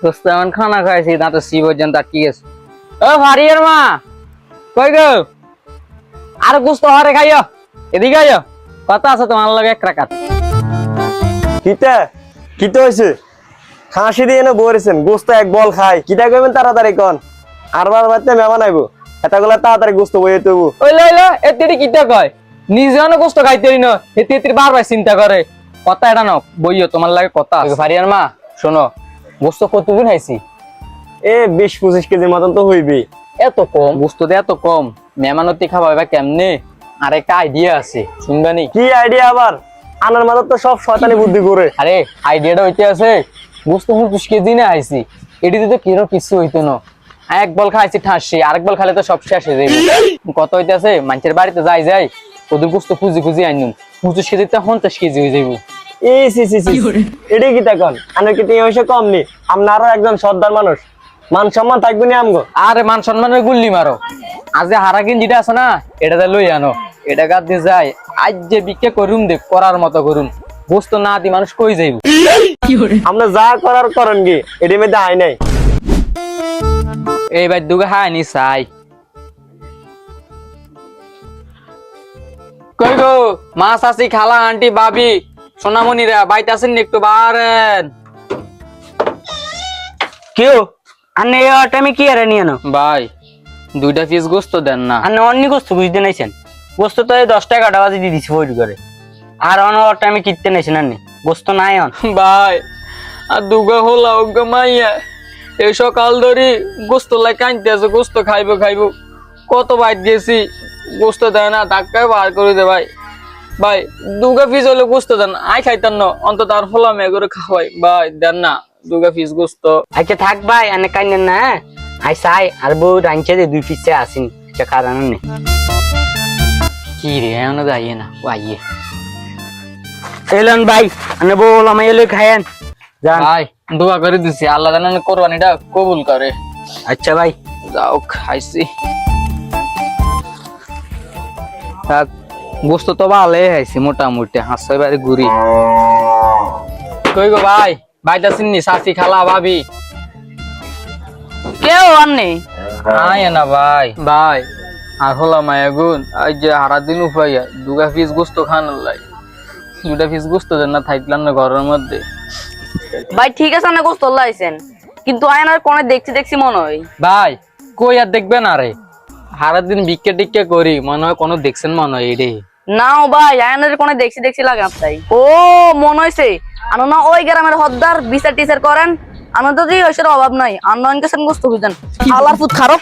দোস্ত এমন খানা খাইছি দাঁতে সি পর্যন্ত আটকে গেছে। ও ভারিয়ার মা কই গো, আর গোস্ত হরে খাইও, এদিকে আইও, কথা আছে তোমার লগে এক রাকাত। কিতে হয়েছে? খাসি দিয়ে এনে বলেছেন গোস্ত এক বল খাই, কিতা কইবেন তাড়াতাড়ি কন। আর বার বাড়তে মেহমান আইবো, এতগুলা তাড়াতাড়ি গোস্ত বইয়ে তবু। ওই লইলো এতিরি কিটা কয়, নিজে অনেক গোস্ত খাইতেই না, এতিরি বারবার চিন্তা করে। কথা এটা নাও বইও, তোমার লাগে কথা আছে। ভারিয়ার মা শোনো, গোস্ত কতদিন খাইছি? 20-25 কেজির মতন তো হইবি। এত কম গোস্ত দিয়ে এত কম মেহমানতি খাওয়া এবার কেমনে? আর একটা আইডিয়া আছে, শুনবানি? কি আইডিয়া আবার? আনার মাথার তো সব শয়তানি বুদ্ধি করে। আরে আইডিয়াটা হইতে আছে, গোস্ত 25 কেজি না আইছি, এটিতে তো কিরো কিছু হইতো না। এক বল খাইছি ঠাসি, আরেক বল খাইলে তো সব শেষ হয়ে যাবে। কত হইতে আছে, মানুষের বাড়িতে যাই ওদের গোস্ত খুঁজি আইনুম, 25 কেজিতে 50 কেজি হয়ে যাইব। এটাই কি তখন আনার কি তুমি হয়েছে কম নি? আপনারও একজন সর্দার মানুষ, মান সম্মান থাকবে নি আমগো। আরে মান সম্মানের গুল্লি মারো, আজ যে হারাকিন যেটা আছে না, এটাতে লই আনো, এটা গাদ দিয়ে যাই। আজ যে বিক্রি করুন দেখ, করার মতো করুন, গোস্ত না দি মানুষ কই যাইব। আমরা যা করার করেন কি, এটির মধ্যে আই নাই। এইবার দুগে হাই নি চাই কই গো, মা চাচি খালা আন্টি বাবি সোনামণিরা বাইতে আছেন নি? একটু বাড়েন। কেউ আনে টাইমে কি আর নিয়ে নো ভাই 2টা পিস গোস্ত দেন না। আনে অন্য গোস্ত বুঝতে নাইছেন? গোস্ত তো এই 10 টাকা বাজে দিয়ে দিছি বই করে। আর অন্য টাইমে কিনতে নাইছেন আনে গোস্ত নাই অন। ভাই আর দুগা হলা ওগা মাইয়া এই সকাল ধরি গোস্ত লাই কাঁদতে আছে, গোস্ত খাইবো কত বাইট গেছি, গোস্ত দেয় না, ধাক্কায় বার করে দে ভাই। ভাই 2 পিস হলে গোস্ত দেন, আই খাইতেন না, অন্তত আর হলা মেয়ে করে খাওয়াই। ভাই দেন না 2 পিস গোস্ত। আচ্ছা থাক ভাই আনে কাইনেন না, আই চাই আর বউ রাঞ্চে দে 2 পিসে আসিন আচ্ছা কারণ নেই। কি রে এমন যাইয়ে না ও আইয়ে। এলেন ভাই আনে বউ লামাই এলে খায়েন যান। ভাই দোয়া করে দিছি, আল্লাহ জানেন কোরবানিটা কবুল করে। আচ্ছা ভাই যাও খাইছি। থাক গোস্ত তো ভালোই খাইছি মোটামুটি, হাঁসের বাড়ি ঘুরি। কই গো ভাই, বাইটা চিননি চাচি খালা ভাবি? কেউ আননি আয় না ভাই। ভাই আর হলা মায়া গুন আজ যে হারা দিন উপাইয়া 2 পিস গোস্ত খান লাই, 2 পিস গোস্ত দেন না, থাকলাম না ঘরের মধ্যে। ভাই ঠিক আছে না গোস্ত লাইছেন, কিন্তু আয়নার কোণে দেখছি মনে হয়। ভাই কই আর দেখবেন? আরে হারা দিন ভিক্ষে টিক্ষে করি, মনে হয় কোনো দেখছেন মনে হয় এরে। নাও ভাই আয়নার কোণে দেখছি লাগে আপনাই। ও মনে হয়েছে আনো না ওই গ্রামের হদ্দার বিচার টিচার করেন, আনন্দ দিয়ে ওইসের অভাব নাই, আনন্দ গোস্ত বুঝেন আলার ফুট খারপ।